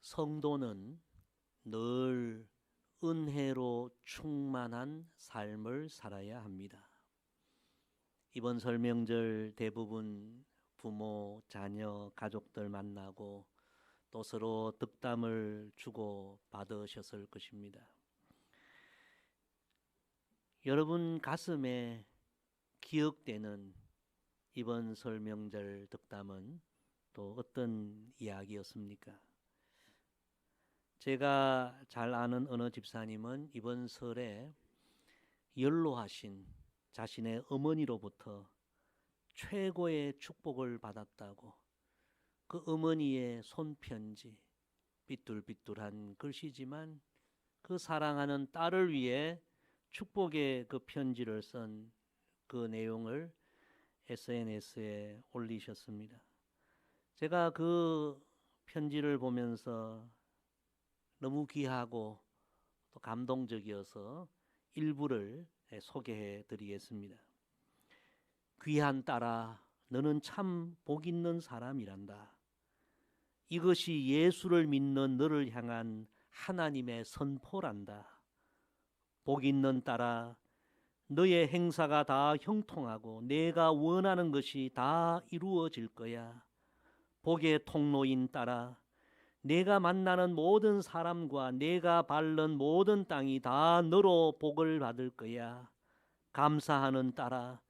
성도는 늘 은혜로 충만한 삶을 살아야 합니다. 이번 설명절 대부분 부모, 자녀, 가족들 만나고 또 서로 덕담을 주고 받으셨을 것입니다. 여러분 가슴에 기억되는 이번 설명절 덕담은 또 어떤 이야기였습니까? 제가 잘 아는 어느 집사님은 이번 설에 연로하신 자신의 어머니로부터 최고의 축복을 받았다고, 그 어머니의 손편지, 삐뚤삐뚤한 글씨지만 그 사랑하는 딸을 위해 축복의 그 편지를 쓴 그 내용을 SNS에 올리셨습니다. 제가 그 편지를 보면서 너무 귀하고 또 감동적이어서 일부를 소개해 드리겠습니다. 귀한 딸아, 너는 참 복 있는 사람이란다. 이것이 예수를 믿는 너를 향한 하나님의 선포란다. 복 있는 딸아, 너의 행사가 다 형통하고 내가 원하는 것이 다 이루어질 거야. 복의 통로인 딸아, 내가 만나는 모든 사람과 내가 밟는 모든 땅이 다 너로 복을 받을 거야. 감사하는 딸아,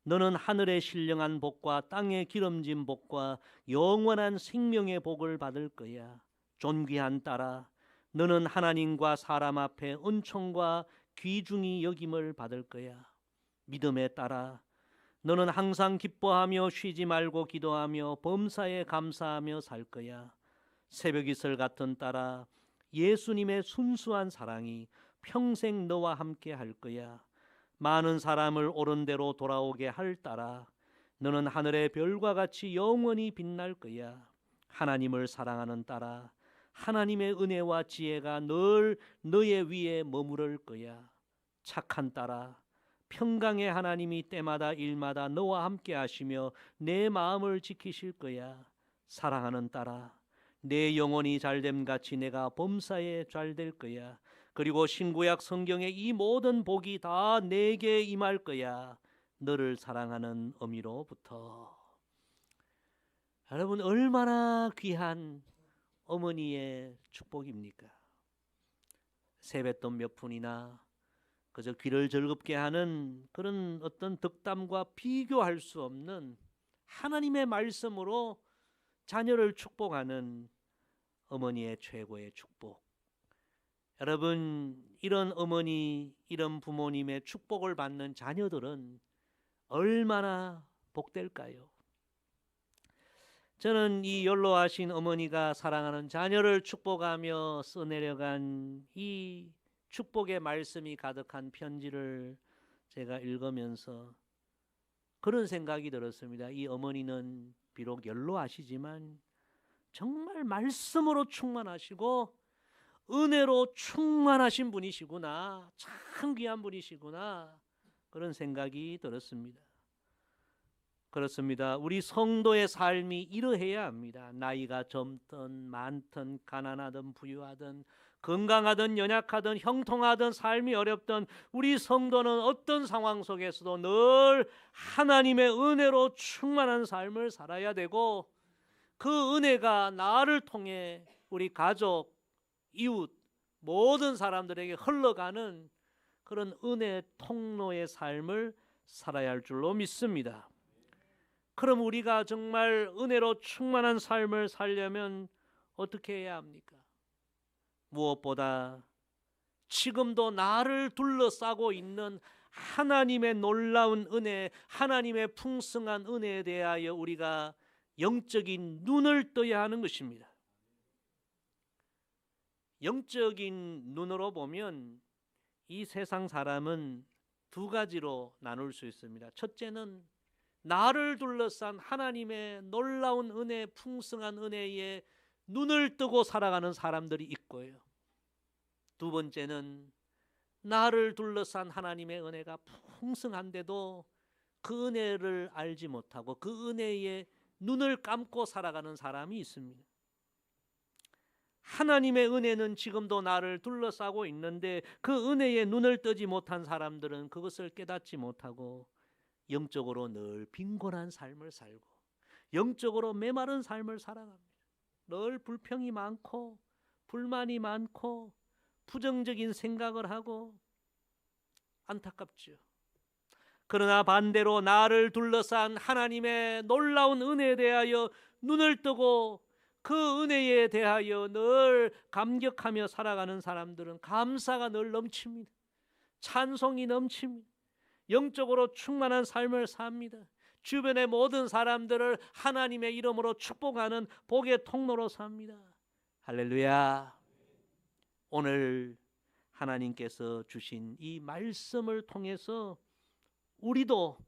너는 하늘의 신령한 복과 땅의 기름진 복과 영원한 생명의 복을 받을 거야. 존귀한 딸아, 너는 하나님과 사람 앞에 은총과 귀중히 여김을 받을 거야. 믿음의 딸아, 너는 항상 기뻐하며 쉬지 말고 기도하며 범사에 감사하며 살 거야. 새벽 이슬 같은 딸아, 예수님의 순수한 사랑이 평생 너와 함께 할 거야. 많은 사람을 옳은 대로 돌아오게 할 딸아, 너는 하늘의 별과 같이 영원히 빛날 거야. 하나님을 사랑하는 딸아, 하나님의 은혜와 지혜가 늘 너의 위에 머무를 거야. 착한 딸아, 평강의 하나님이 때마다 일마다 너와 함께 하시며 내 마음을 지키실 거야. 사랑하는 딸아, 내 영혼이 잘됨 같이 내가 범사에 잘될 거야. 그리고 신구약 성경의 이 모든 복이 다 내게 임할 거야. 너를 사랑하는 어미로부터. 여러분, 얼마나 귀한 어머니의 축복입니까? 세뱃돈 몇 푼이나 그저 귀를 즐겁게 하는 그런 어떤 덕담과 비교할 수 없는 하나님의 말씀으로 자녀를 축복하는 어머니의 최고의 축복. 여러분, 이런 어머니, 이런 부모님의 축복을 받는 자녀들은 얼마나 복될까요? 저는 이 연로하신 어머니가 사랑하는 자녀를 축복하며 써내려간 이 축복의 말씀이 가득한 편지를 제가 읽으면서 그런 생각이 들었습니다. 이 어머니는 비록 연로하시지만 정말 말씀으로 충만하시고 은혜로 충만하신 분이시구나. 참 귀한 분이시구나. 그런 생각이 들었습니다. 그렇습니다. 우리 성도의 삶이 이러해야 합니다. 나이가 젊든 많든 가난하든 부유하든 건강하든 연약하든 형통하든 삶이 어렵든 우리 성도는 어떤 상황 속에서도 늘 하나님의 은혜로 충만한 삶을 살아야 되고, 그 은혜가 나를 통해 우리 가족, 이웃, 모든 사람들에게 흘러가는 그런 은혜 통로의 삶을 살아야 할 줄로 믿습니다. 그럼 우리가 정말 은혜로 충만한 삶을 살려면 어떻게 해야 합니까? 무엇보다 지금도 나를 둘러싸고 있는 하나님의 놀라운 은혜, 하나님의 풍성한 은혜에 대하여 우리가 영적인 눈을 떠야 하는 것입니다. 영적인 눈으로 보면 이 세상 사람은 두 가지로 나눌 수 있습니다. 첫째는 나를 둘러싼 하나님의 놀라운 은혜, 풍성한 은혜에 눈을 뜨고 살아가는 사람들이 있고요. 두 번째는 나를 둘러싼 하나님의 은혜가 풍성한데도 그 은혜를 알지 못하고 그 은혜에 눈을 감고 살아가는 사람이 있습니다. 하나님의 은혜는 지금도 나를 둘러싸고 있는데 그 은혜에 눈을 뜨지 못한 사람들은 그것을 깨닫지 못하고 영적으로 늘 빈곤한 삶을 살고 영적으로 메마른 삶을 살아갑니다. 늘 불평이 많고 불만이 많고 부정적인 생각을 하고 안타깝죠. 그러나 반대로 나를 둘러싼 하나님의 놀라운 은혜에 대하여 눈을 뜨고 그 은혜에 대하여 늘 감격하며 살아가는 사람들은 감사가 늘 넘칩니다. 찬송이 넘칩니다. 영적으로 충만한 삶을 삽니다. 주변의 모든 사람들을 하나님의 이름으로 축복하는 복의 통로로 삽니다. 할렐루야. 오늘 하나님께서 주신 이 말씀을 통해서 우리도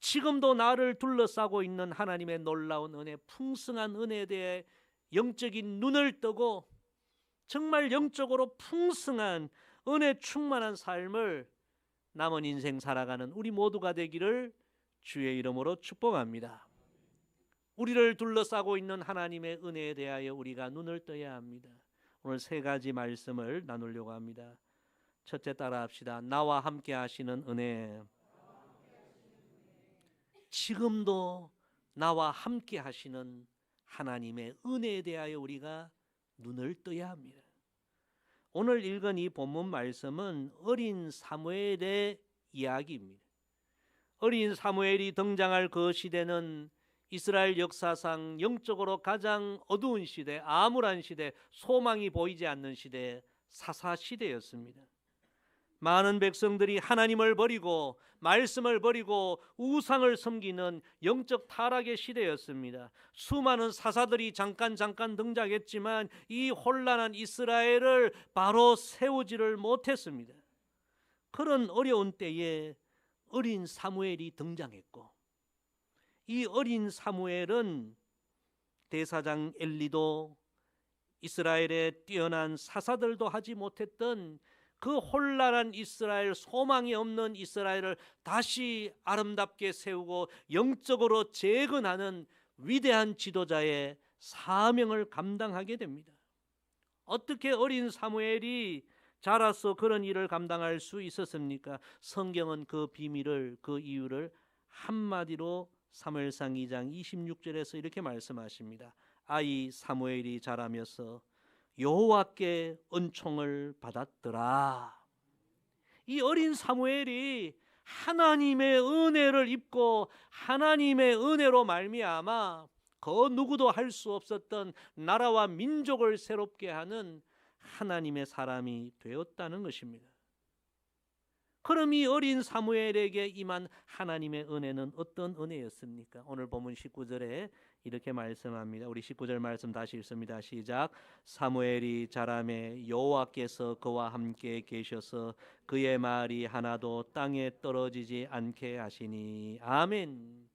지금도 나를 둘러싸고 있는 하나님의 놀라운 은혜, 풍성한 은혜에 대해 영적인 눈을 뜨고 정말 영적으로 풍성한 은혜 충만한 삶을 남은 인생 살아가는 우리 모두가 되기를 주의 이름으로 축복합니다. 우리를 둘러싸고 있는 하나님의 은혜에 대하여 우리가 눈을 떠야 합니다. 오늘 세 가지 말씀을 나누려고 합니다. 첫째, 따라 합시다. 나와 함께 하시는 은혜. 지금도 나와 함께 하시는 하나님의 은혜에 대하여 우리가 눈을 떠야 합니다. 오늘 읽은 이 본문 말씀은 어린 사무엘의 이야기입니다. 어린 사무엘이 등장할 그 시대는 이스라엘 역사상 영적으로 가장 어두운 시대, 암울한 시대, 소망이 보이지 않는 시대, 사사시대였습니다. 많은 백성들이 하나님을 버리고 말씀을 버리고 우상을 섬기는 영적 타락의 시대였습니다. 수많은 사사들이 잠깐 등장했지만 이 혼란한 이스라엘을 바로 세우지를 못했습니다. 그런 어려운 때에 어린 사무엘이 등장했고, 이 어린 사무엘은 대사장 엘리도 이스라엘의 뛰어난 사사들도 하지 못했던 그 혼란한 이스라엘, 소망이 없는 이스라엘을 다시 아름답게 세우고 영적으로 재건하는 위대한 지도자의 사명을 감당하게 됩니다. 어떻게 어린 사무엘이 자라서 그런 일을 감당할 수 있었습니까? 성경은 그 비밀을, 그 이유를 한마디로 사무엘상 2장 26절에서 이렇게 말씀하십니다. 아이 사무엘이 자라면서 여호와께 은총을 받았더라. 이 어린 사무엘이 하나님의 은혜를 입고 하나님의 은혜로 말미암아 그 누구도 할 수 없었던 나라와 민족을 새롭게 하는 하나님의 사람이 되었다는 것입니다. 그럼 이 어린 사무엘에게 임한 하나님의 은혜는 어떤 은혜였습니까? 오늘 본문 19절에 이렇게 말씀합니다. 우리 19절 말씀 다시 읽습니다. 시작. 사무엘이 자라매 여호와께서 그와 함께 계셔서 그의 말이 하나도 땅에 떨어지지 않게 하시니. 아멘.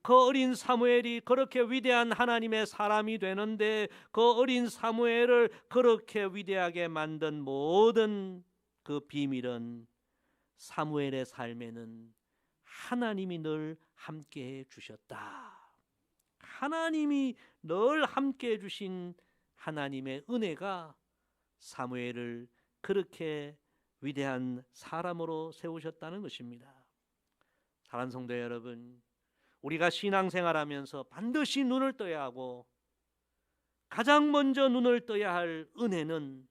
그 어린 사무엘이 그렇게 위대한 하나님의 사람이 되는데 그 어린 사무엘을 그렇게 위대하게 만든 모든 그 비밀은 사무엘의 삶에는 하나님이 늘 함께해 주셨다. 하나님이 늘 함께해 주신 하나님의 은혜가 사무엘을 그렇게 위대한 사람으로 세우셨다는 것입니다. 사랑하는 성도 여러분, 우리가 신앙생활하면서 반드시 눈을 떠야 하고 가장 먼저 눈을 떠야 할 은혜는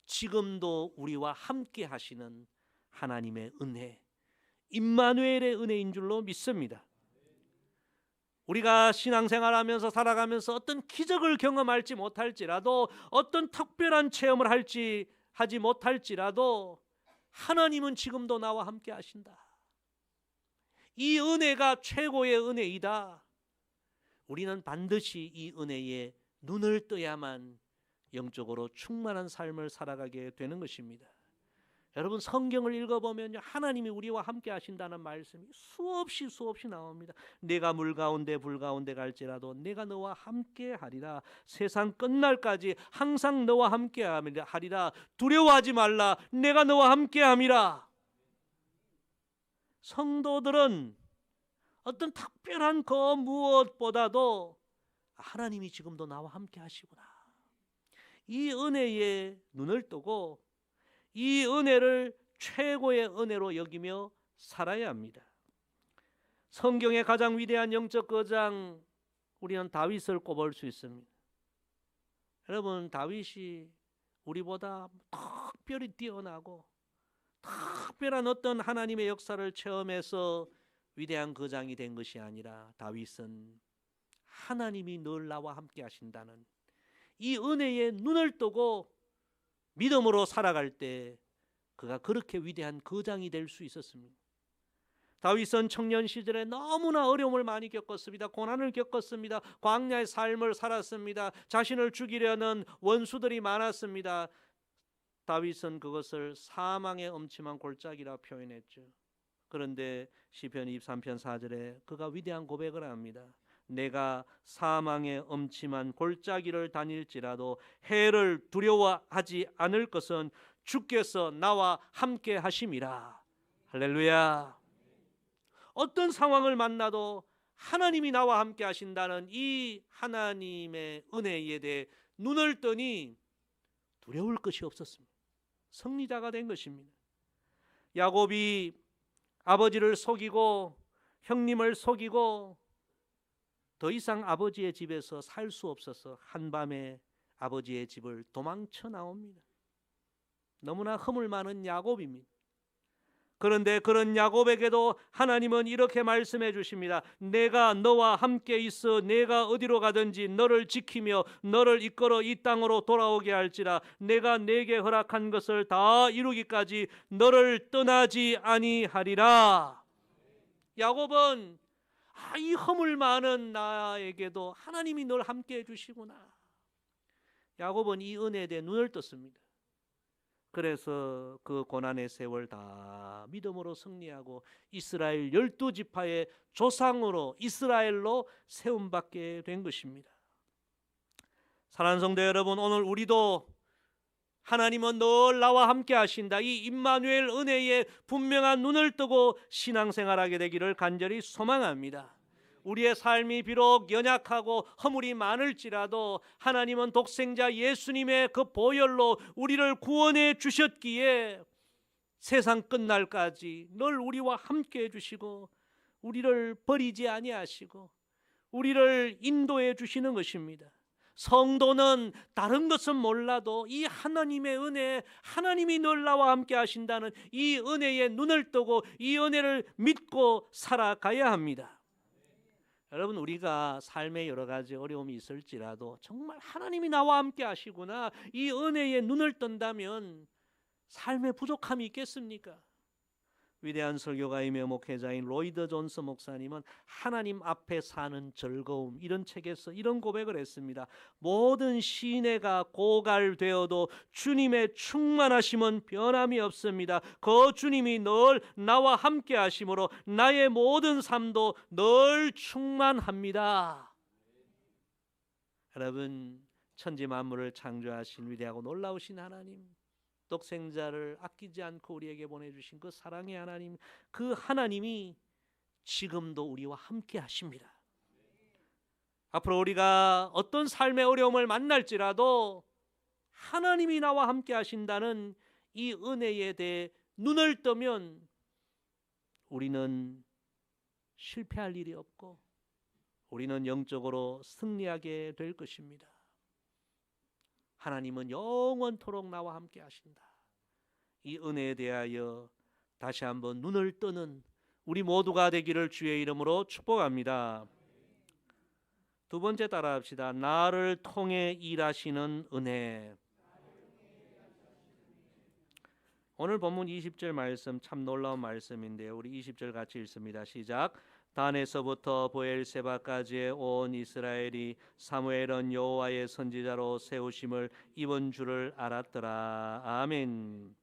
지금도 우리와 함께 하시는 하나님의 은혜, 임마누엘의 은혜인 줄로 믿습니다. 우리가 신앙생활하면서 살아가면서 어떤 기적을 경험할지 못할지라도 어떤 특별한 체험을 하지 못할지라도 하나님은 지금도 나와 함께 하신다. 이 은혜가 최고의 은혜이다. 우리는 반드시 이 은혜에 눈을 떠야만 영적으로 충만한 삶을 살아가게 되는 것입니다. 여러분, 성경을 읽어보면 하나님이 우리와 함께 하신다는 말씀이 수없이 나옵니다. 내가 물 가운데 불 가운데 갈지라도 내가 너와 함께 하리라. 세상 끝날까지 항상 너와 함께 하리라. 두려워하지 말라. 내가 너와 함께 함이라. 성도들은 어떤 특별한 그 무엇보다도 하나님이 지금도 나와 함께 하시구나, 이 은혜에 눈을 뜨고 이 은혜를 최고의 은혜로 여기며 살아야 합니다. 성경의 가장 위대한 영적 거장, 우리는 다윗을 꼽을 수 있습니다. 여러분, 다윗이 우리보다 특별히 뛰어나고 특별한 어떤 하나님의 역사를 체험해서 위대한 거장이 된 것이 아니라, 다윗은 하나님이 늘 나와 함께 하신다는 이 은혜에 눈을 뜨고 믿음으로 살아갈 때 그가 그렇게 위대한 거장이 될 수 있었습니다. 다윗은 청년 시절에 너무나 어려움을 많이 겪었습니다. 고난을 겪었습니다. 광야의 삶을 살았습니다. 자신을 죽이려는 원수들이 많았습니다. 다윗은 그것을 사망의 엄침한 골짜기라 표현했죠. 그런데 시편 23편 4절에 그가 위대한 고백을 합니다. 내가 사망의 엄침한 골짜기를 다닐지라도 해를 두려워하지 않을 것은 주께서 나와 함께 하심이라. 할렐루야. 어떤 상황을 만나도 하나님이 나와 함께 하신다는 이 하나님의 은혜에 대해 눈을 뜨니 두려울 것이 없었습니다. 승리자가 된 것입니다. 야곱이 아버지를 속이고 형님을 속이고 더 이상 아버지의 집에서 살 수 없어서 한밤에 아버지의 집을 도망쳐 나옵니다. 너무나 허물 많은 야곱입니다. 그런데 그런 야곱에게도 하나님은 이렇게 말씀해 주십니다. 내가 너와 함께 있어 내가 어디로 가든지 너를 지키며 너를 이끌어 이 땅으로 돌아오게 할지라. 내가 내게 허락한 것을 다 이루기까지 너를 떠나지 아니하리라. 야곱은 이 허물 많은 나에게도 하나님이 늘 함께 해주시구나. 야곱은 이 은혜에 대해 눈을 떴습니다. 그래서 그 고난의 세월 다 믿음으로 승리하고 이스라엘 12지파의 조상으로 이스라엘로 세움받게 된 것입니다. 사랑하는 성도 여러분, 오늘 우리도 하나님은 늘 나와 함께 하신다, 이 임마누엘 은혜에 분명한 눈을 뜨고 신앙생활하게 되기를 간절히 소망합니다. 우리의 삶이 비록 연약하고 허물이 많을지라도 하나님은 독생자 예수님의 그 보혈로 우리를 구원해 주셨기에 세상 끝날까지 늘 우리와 함께 해주시고 우리를 버리지 아니하시고 우리를 인도해 주시는 것입니다. 성도는 다른 것은 몰라도 이 하나님의 은혜, 하나님이 늘 나와 함께 하신다는 이 은혜에 눈을 뜨고 이 은혜를 믿고 살아가야 합니다. 여러분, 우리가 삶에 여러 가지 어려움이 있을지라도 정말 하나님이 나와 함께 하시구나, 이 은혜에 눈을 뜬다면 삶에 부족함이 있겠습니까? 위대한 설교가이며 목회자인 로이드 존스 목사님은 하나님 앞에 사는 즐거움, 이런 책에서 이런 고백을 했습니다. 모든 시내가 고갈되어도 주님의 충만하심은 변함이 없습니다. 그 주님이 늘 나와 함께 하심으로 나의 모든 삶도 늘 충만합니다. 여러분, 천지 만물을 창조하신 위대하고 놀라우신 하나님, 독생자를 아끼지 않고 우리에게 보내주신 그 사랑의 하나님, 그 하나님이 지금도 우리와 함께 하십니다. 앞으로 우리가 어떤 삶의 어려움을 만날지라도 하나님이 나와 함께 하신다는 이 은혜에 대해 눈을 뜨면 우리는 실패할 일이 없고 우리는 영적으로 승리하게 될 것입니다. 하나님은 영원토록 나와 함께 하신다. 이 은혜에 대하여 다시 한번 눈을 뜨는 우리 모두가 되기를 주의 이름으로 축복합니다. 두 번째 따라합시다. 나를 통해 일하시는 은혜. 오늘 본문 20절 말씀 참 놀라운 말씀인데요. 우리 20절 같이 읽습니다. 시작. 단에서부터 보엘세바까지의 온 이스라엘이 사무엘은 여호와의 선지자로 세우심을 입은 줄을 알았더라. 아멘.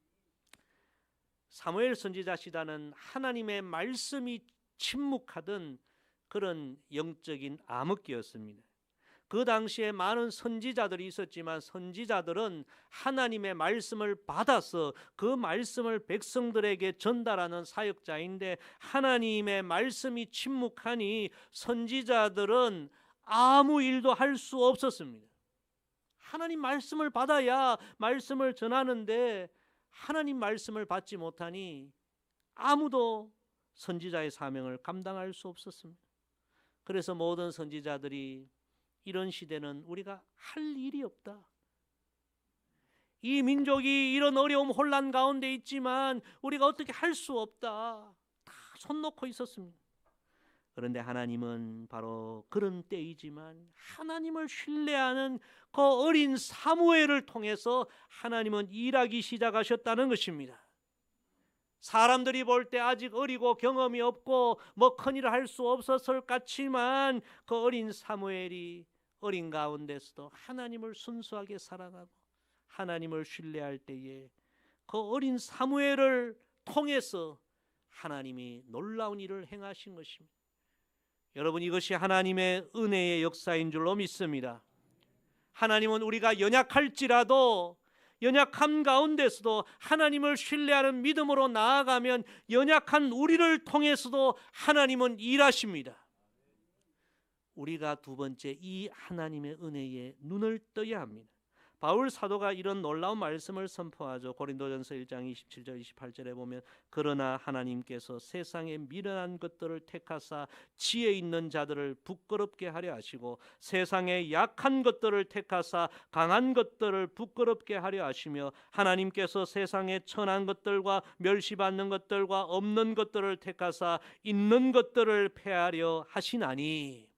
사무엘 선지자 시대는 하나님의 말씀이 침묵하던 그런 영적인 암흑기였습니다. 그 당시에 많은 선지자들이 있었지만 선지자들은 하나님의 말씀을 받아서 그 말씀을 백성들에게 전달하는 사역자인데 하나님의 말씀이 침묵하니 선지자들은 아무 일도 할 수 없었습니다. 하나님 말씀을 받아야 말씀을 전하는데 하나님 말씀을 받지 못하니 아무도 선지자의 사명을 감당할 수 없었습니다. 그래서 모든 선지자들이 이런 시대는 우리가 할 일이 없다. 이 민족이 이런 어려움 혼란 가운데 있지만 우리가 어떻게 할 수 없다. 다 손 놓고 있었습니다. 그런데 하나님은 바로 그런 때이지만 하나님을 신뢰하는 그 어린 사무엘을 통해서 하나님은 일하기 시작하셨다는 것입니다. 사람들이 볼 때 아직 어리고 경험이 없고 뭐 큰일을 할 수 없었을 것 같지만 그 어린 사무엘이 어린 가운데서도 하나님을 순수하게 살아가고 하나님을 신뢰할 때에 그 어린 사무엘을 통해서 하나님이 놀라운 일을 행하신 것입니다. 여러분, 이것이 하나님의 은혜의 역사인 줄로 믿습니다. 하나님은 우리가 연약할지라도 연약함 가운데서도 하나님을 신뢰하는 믿음으로 나아가면 연약한 우리를 통해서도 하나님은 일하십니다. 우리가 두 번째 이 하나님의 은혜에 눈을 떠야 합니다. 바울 사도가 이런 놀라운 말씀을 선포하죠. 고린도전서 1장 27절 28절에 보면 그러나 하나님께서 세상의 미련한 것들을 택하사 지혜 있는 자들을 부끄럽게 하려 하시고 세상의 약한 것들을 택하사 강한 것들을 부끄럽게 하려 하시며 하나님께서 세상의 천한 것들과 멸시받는 것들과 없는 것들을 택하사 있는 것들을 폐하려 하시나니.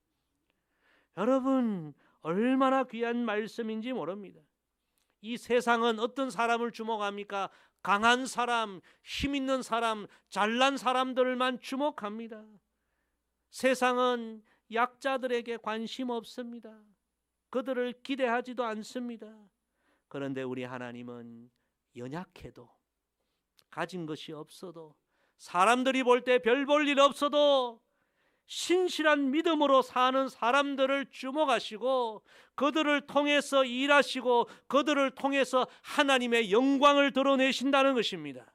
여러분, 얼마나 귀한 말씀인지 모릅니다. 이 세상은 어떤 사람을 주목합니까? 강한 사람, 힘 있는 사람, 잘난 사람들만 주목합니다. 세상은 약자들에게 관심 없습니다. 그들을 기대하지도 않습니다. 그런데 우리 하나님은 연약해도 가진 것이 없어도 사람들이 볼 때 별 볼 일 없어도 신실한 믿음으로 사는 사람들을 주목하시고 그들을 통해서 일하시고 그들을 통해서 하나님의 영광을 드러내신다는 것입니다.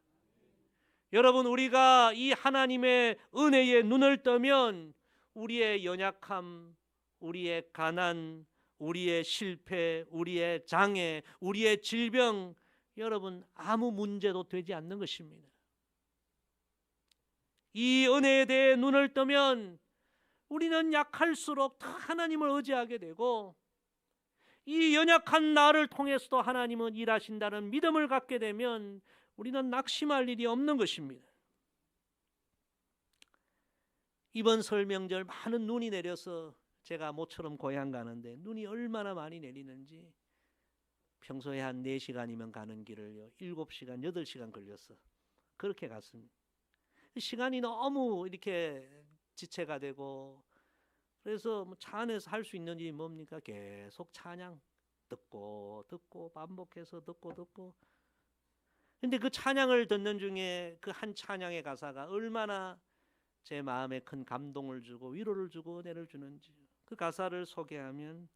여러분, 우리가 이 하나님의 은혜에 눈을 뜨면 우리의 연약함, 우리의 가난, 우리의 실패, 우리의 장애, 우리의 질병, 여러분 아무 문제도 되지 않는 것입니다. 이 은혜에 대해 눈을 뜨면 우리는 약할수록 더 하나님을 의지하게 되고 이 연약한 나를 통해서도 하나님은 일하신다는 믿음을 갖게 되면 우리는 낙심할 일이 없는 것입니다. 이번 설 명절 많은 눈이 내려서 제가 모처럼 고향 가는데 눈이 얼마나 많이 내리는지 평소에 한 4시간이면 가는 길을요 7시간, 8시간 걸렸어. 그렇게 갔습니다. 시간이 너무 이렇게 지체가 되고 그래서 차 안에서 할 수 있는 일이 뭡니까? 계속 찬양 듣고 반복해서 듣고 근데 그 찬양을 듣는 중에 그 한 찬양의 가사가 얼마나 제 마음에 큰 감동을 주고 위로를 주고 은혜를 주는지 그 가사를 소개하면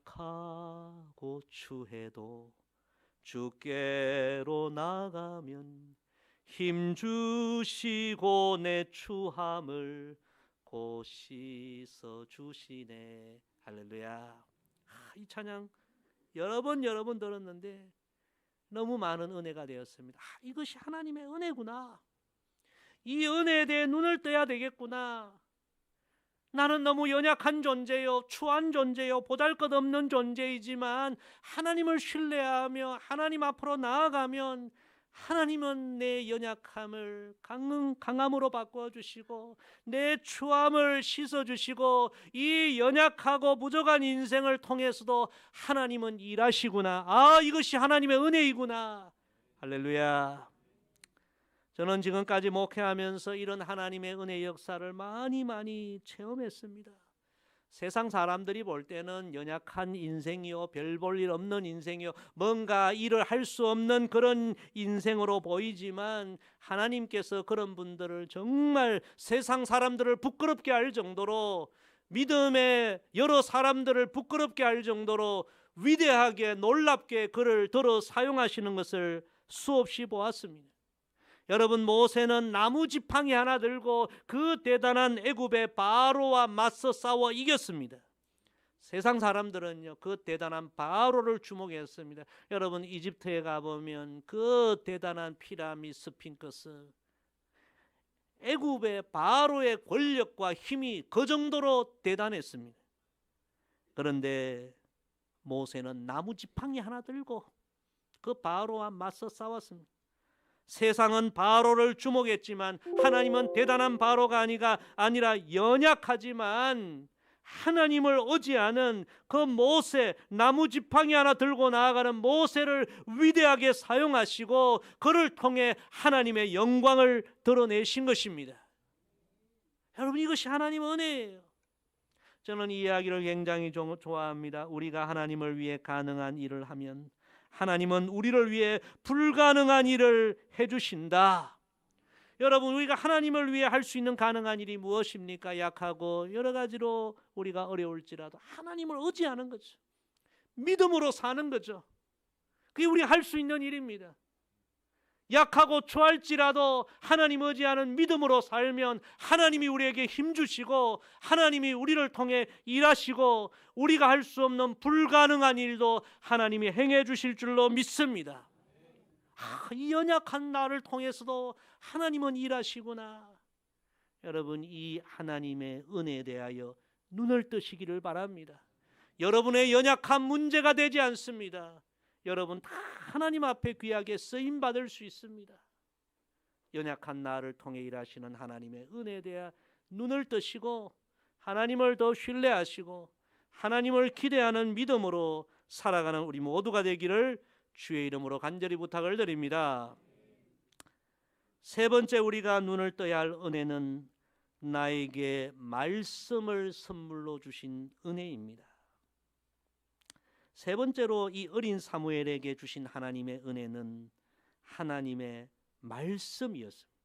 약하고 추해도 주께로 나가면 힘 주시고 내 추함을 곧 씻어 주시네. 할렐루야. 이 찬양 여러 번 들었는데 너무 많은 은혜가 되었습니다. 이것이 하나님의 은혜구나. 이 은혜에 대해 눈을 떠야 되겠구나. 나는 너무 연약한 존재요, 추한 존재요, 보잘것없는 존재이지만 하나님을 신뢰하며 하나님 앞으로 나아가면 하나님은 내 연약함을 강함으로 바꿔주시고 내 추함을 씻어주시고 이 연약하고 부족한 인생을 통해서도 하나님은 일하시구나. 이것이 하나님의 은혜이구나. 할렐루야. 저는 지금까지 목회하면서 이런 하나님의 은혜의 역사를 많이 체험했습니다. 세상 사람들이 볼 때는 연약한 인생이요, 별 볼 일 없는 인생이요, 뭔가 일을 할 수 없는 그런 인생으로 보이지만 하나님께서 그런 분들을 정말 세상 사람들을 부끄럽게 할 정도로 믿음의 여러 사람들을 부끄럽게 할 정도로 위대하게 놀랍게 그를 들어 사용하시는 것을 수없이 보았습니다. 여러분, 모세는 나무 지팡이 하나 들고 그 대단한 애굽의 바로와 맞서 싸워 이겼습니다. 세상 사람들은요, 그 대단한 바로를 주목했습니다. 여러분, 이집트에 가보면 그 대단한 피라미드, 스핑크스, 애굽의 바로의 권력과 힘이 그 정도로 대단했습니다. 그런데 모세는 나무 지팡이 하나 들고 그 바로와 맞서 싸웠습니다. 세상은 바로를 주목했지만 하나님은 대단한 바로가 아니라 연약하지만 하나님을 의지하는 그 모세, 나무 지팡이 하나 들고 나아가는 모세를 위대하게 사용하시고 그를 통해 하나님의 영광을 드러내신 것입니다. 여러분, 이것이 하나님의 은혜예요. 저는 이 이야기를 굉장히 좋아합니다. 우리가 하나님을 위해 가능한 일을 하면 하나님은 우리를 위해 불가능한 일을 해주신다. 여러분, 우리가 하나님을 위해 할 수 있는 가능한 일이 무엇입니까? 약하고 여러 가지로 우리가 어려울지라도 하나님을 의지하는 거죠. 믿음으로 사는 거죠. 그게 우리가 할 수 있는 일입니다. 약하고 초할지라도 하나님 의지하는 믿음으로 살면 하나님이 우리에게 힘주시고 하나님이 우리를 통해 일하시고 우리가 할 수 없는 불가능한 일도 하나님이 행해 주실 줄로 믿습니다. 이 연약한 나를 통해서도 하나님은 일하시구나. 여러분, 이 하나님의 은혜에 대하여 눈을 뜨시기를 바랍니다. 여러분의 연약한 문제가 되지 않습니다. 여러분 다 하나님 앞에 귀하게 쓰임받을 수 있습니다. 연약한 나를 통해 일하시는 하나님의 은혜에 대해 눈을 뜨시고 하나님을 더 신뢰하시고 하나님을 기대하는 믿음으로 살아가는 우리 모두가 되기를 주의 이름으로 간절히 부탁을 드립니다. 세 번째 우리가 눈을 떠야 할 은혜는 나에게 말씀을 선물로 주신 은혜입니다. 세 번째로 이 어린 사무엘에게 주신 하나님의 은혜는 하나님의 말씀이었습니다.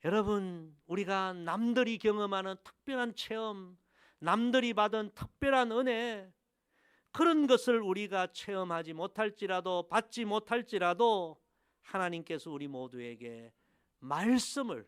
여러분, 우리가 남들이 경험하는 특별한 체험, 남들이 받은 특별한 은혜, 그런 것을 우리가 체험하지 못할지라도 받지 못할지라도 하나님께서 우리 모두에게 말씀을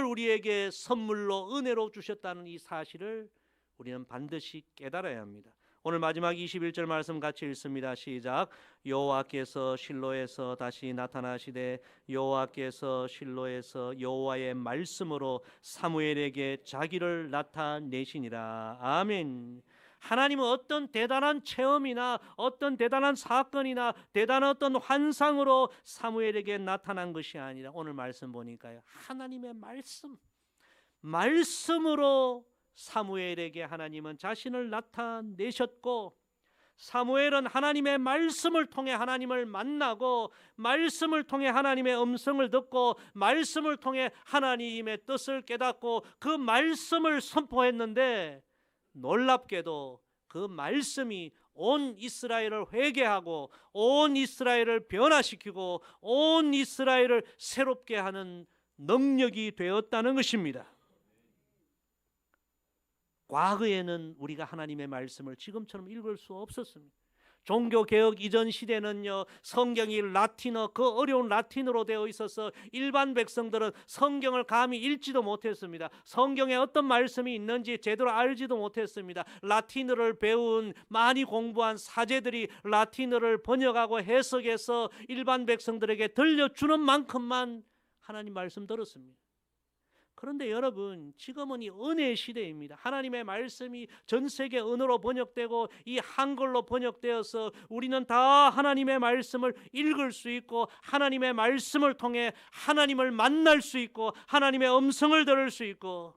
우리에게 선물로 은혜로 주셨다는 이 사실을 우리는 반드시 깨달아야 합니다. 오늘 마지막 21절 말씀 같이 읽습니다. 시작. 여호와께서 실로에서 다시 나타나시되 여호와께서 실로에서 여호와의 말씀으로 사무엘에게 자기를 나타내시니라. 아멘. 하나님은 어떤 대단한 체험이나 어떤 대단한 사건이나 대단한 어떤 환상으로 사무엘에게 나타난 것이 아니라 오늘 말씀 보니까요, 하나님의 말씀으로 사무엘에게 하나님은 자신을 나타내셨고, 사무엘은 하나님의 말씀을 통해 하나님을 만나고 말씀을 통해 하나님의 음성을 듣고 말씀을 통해 하나님의 뜻을 깨닫고 그 말씀을 선포했는데, 놀랍게도 그 말씀이 온 이스라엘을 회개하고 온 이스라엘을 변화시키고 온 이스라엘을 새롭게 하는 능력이 되었다는 것입니다. 과거에는 우리가 하나님의 말씀을 지금처럼 읽을 수 없었습니다. 종교개혁 이전 시대는요, 성경이 라틴어, 그 어려운 라틴어로 되어 있어서 일반 백성들은 성경을 감히 읽지도 못했습니다. 성경에 어떤 말씀이 있는지 제대로 알지도 못했습니다. 라틴어를 배운, 많이 공부한 사제들이 라틴어를 번역하고 해석해서 일반 백성들에게 들려주는 만큼만 하나님 말씀 들었습니다. 그런데 여러분, 지금은 이 은혜의 시대입니다. 하나님의 말씀이 전 세계 언어로 번역되고 이 한글로 번역되어서 우리는 다 하나님의 말씀을 읽을 수 있고 하나님의 말씀을 통해 하나님을 만날 수 있고 하나님의 음성을 들을 수 있고,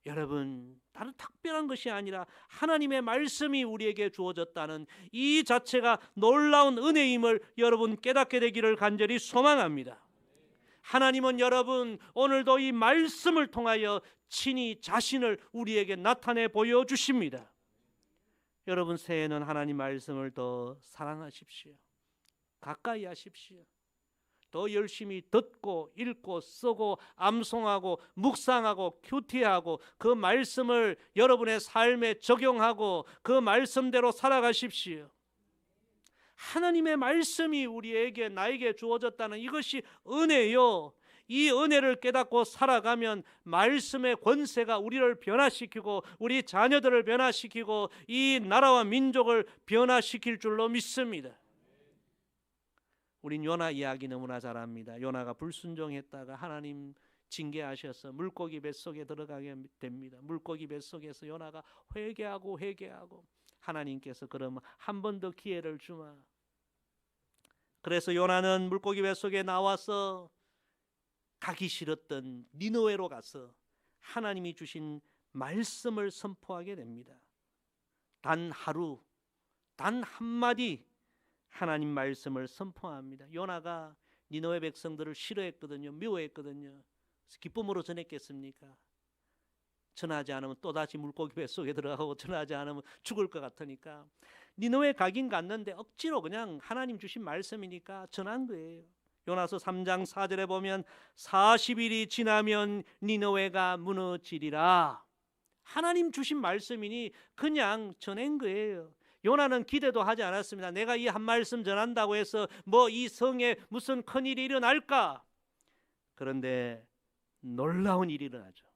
여러분, 다른 특별한 것이 아니라 하나님의 말씀이 우리에게 주어졌다는 이 자체가 놀라운 은혜임을 여러분 깨닫게 되기를 간절히 소망합니다. 하나님은 여러분 오늘도 이 말씀을 통하여 친히 자신을 우리에게 나타내 보여주십니다. 여러분, 새해에는 하나님 말씀을 더 사랑하십시오. 가까이 하십시오. 더 열심히 듣고 읽고 쓰고 암송하고 묵상하고 큐티하고 그 말씀을 여러분의 삶에 적용하고 그 말씀대로 살아가십시오. 하나님의 말씀이 우리에게 나에게 주어졌다는 이것이 은혜요. 이 은혜를 깨닫고 살아가면 말씀의 권세가 우리를 변화시키고 우리 자녀들을 변화시키고 이 나라와 민족을 변화시킬 줄로 믿습니다. 우린 요나 이야기 너무나 잘 압니다. 요나가 불순종했다가 하나님 징계하셔서 물고기 뱃속에 들어가게 됩니다. 물고기 뱃속에서 요나가 회개하고 하나님께서 그러면 한 번 더 기회를 주마. 그래서 요나는 물고기 뱃속에 나와서 가기 싫었던 니느웨로 가서 하나님이 주신 말씀을 선포하게 됩니다. 단 하루, 단 한마디 하나님 말씀을 선포합니다. 요나가 니느웨 백성들을 싫어했거든요. 미워했거든요. 그래서 기쁨으로 전했겠습니까? 전하지 않으면 또다시 물고기 뱃속에 들어가고 전하지 않으면 죽을 것 같으니까 니느웨 가긴 갔는데 억지로 그냥 하나님 주신 말씀이니까 전한 거예요. 요나서 3장 4절에 보면 40일이 지나면 니느웨가 무너지리라. 하나님 주신 말씀이니 그냥 전한 거예요. 요나는 기대도 하지 않았습니다. 내가 이 한 말씀 전한다고 해서 뭐 이 성에 무슨 큰일이 일어날까? 그런데 놀라운 일이 일어나죠.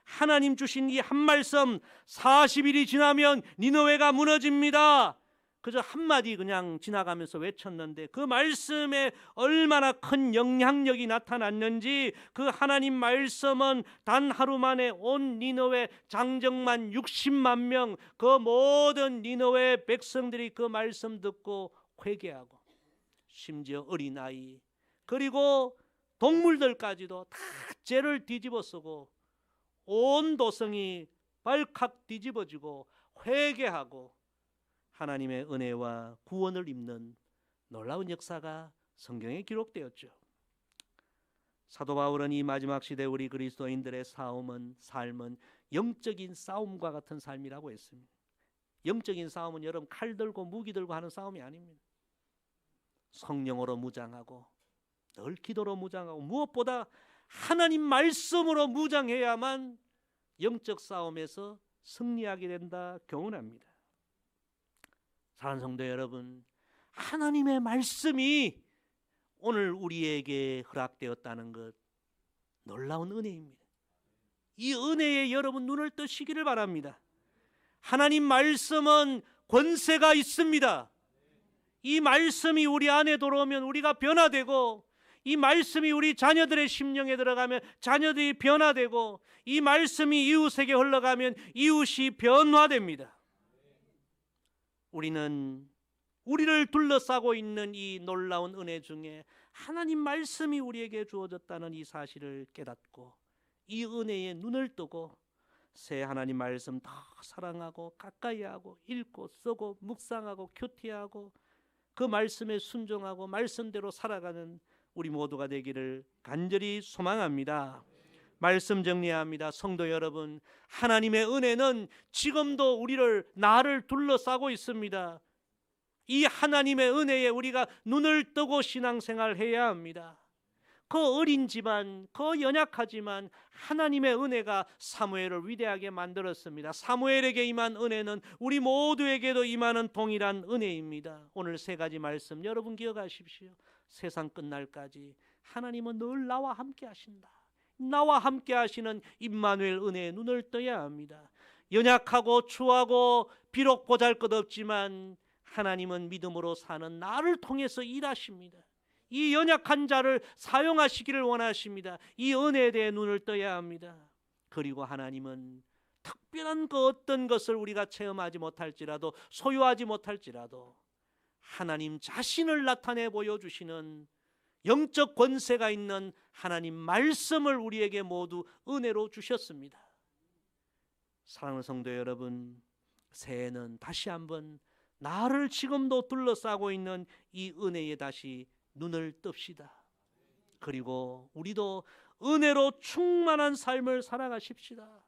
하나님 주신 이 한 말씀 40일이 지나면 니느웨가 무너집니다. 그저 한마디 그냥 지나가면서 외쳤는데 그 말씀에 얼마나 큰 영향력이 나타났는지 그 하나님 말씀은 단 하루 만에 온 니느웨 장정만 60만 명 그 모든 니느웨 백성들이 그 말씀 듣고 회개하고 심지어 어린아이 그리고 동물들까지도 다 죄를 뒤집어 쓰고 온 도성이 발칵 뒤집어지고 회개하고 하나님의 은혜와 구원을 입는 놀라운 역사가 성경에 기록되었죠. 사도 바울은 이 마지막 시대 우리 그리스도인들의 삶은 영적인 싸움과 같은 삶이라고 했습니다. 영적인 싸움은 여러분 칼 들고 무기 들고 하는 싸움이 아닙니다. 성령으로 무장하고 늘 기도로 무장하고 무엇보다 하나님 말씀으로 무장해야만 영적 싸움에서 승리하게 된다 교훈합니다. 사랑하는 성도 여러분, 하나님의 말씀이 오늘 우리에게 허락되었다는 것 놀라운 은혜입니다. 이 은혜에 여러분 눈을 뜨시기를 바랍니다. 하나님 말씀은 권세가 있습니다. 이 말씀이 우리 안에 들어오면 우리가 변화되고 이 말씀이 우리 자녀들의 심령에 들어가면 자녀들이 변화되고 이 말씀이 이웃에게 흘러가면 이웃이 변화됩니다. 우리는 우리를 둘러싸고 있는 이 놀라운 은혜 중에 하나님 말씀이 우리에게 주어졌다는 이 사실을 깨닫고 이 은혜에 눈을 뜨고 새 하나님 말씀 더 사랑하고 가까이하고 읽고 쓰고 묵상하고 큐티하고 그 말씀에 순종하고 말씀대로 살아가는 우리 모두가 되기를 간절히 소망합니다. 말씀 정리합니다. 성도 여러분, 하나님의 은혜는 지금도 나를 둘러싸고 있습니다. 이 하나님의 은혜에 우리가 눈을 뜨고 신앙생활 해야 합니다. 그 어린지만 그 연약하지만 하나님의 은혜가 사무엘을 위대하게 만들었습니다. 사무엘에게 임한 은혜는 우리 모두에게도 임하는 동일한 은혜입니다. 오늘 세 가지 말씀 여러분 기억하십시오. 세상 끝날까지 하나님은 늘 나와 함께 하신다. 나와 함께 하시는 임마누엘 은혜에 눈을 떠야 합니다. 연약하고 추하고 비록 보잘것없지만 하나님은 믿음으로 사는 나를 통해서 일하십니다. 이 연약한 자를 사용하시기를 원하십니다. 이 은혜에 대해 눈을 떠야 합니다. 그리고 하나님은 특별한 그 어떤 것을 우리가 체험하지 못할지라도 소유하지 못할지라도 하나님 자신을 나타내 보여주시는 영적 권세가 있는 하나님 말씀을 우리에게 모두 은혜로 주셨습니다. 사랑하는 성도 여러분, 새해는 다시 한번 나를 지금도 둘러싸고 있는 이 은혜에 다시 눈을 뜹시다. 그리고 우리도 은혜로 충만한 삶을 살아가십시다.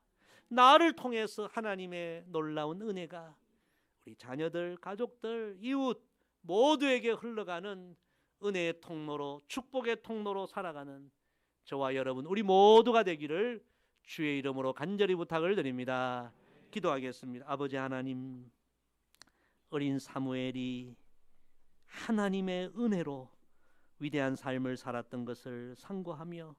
나를 통해서 하나님의 놀라운 은혜가 우리 자녀들, 가족들, 이웃 모두에게 흘러가는 은혜의 통로로 축복의 통로로 살아가는 저와 여러분 우리 모두가 되기를 주의 이름으로 간절히 부탁을 드립니다. 기도하겠습니다. 아버지 하나님, 어린 사무엘이 하나님의 은혜로 위대한 삶을 살았던 것을 상고하며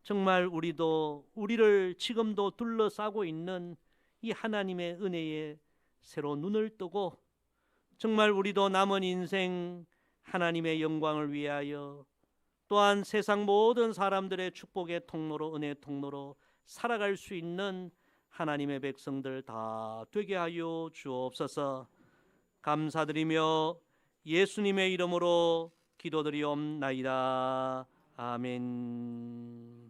정말 우리도 우리를 지금도 둘러싸고 있는 이 하나님의 은혜에 새로 눈을 뜨고 정말 우리도 남은 인생 하나님의 영광을 위하여 또한 세상 모든 사람들의 축복의 통로로 은혜의 통로로 살아갈 수 있는 하나님의 백성들 다 되게 하여 주옵소서. 감사드리며 예수님의 이름으로 기도드리옵나이다. 아멘.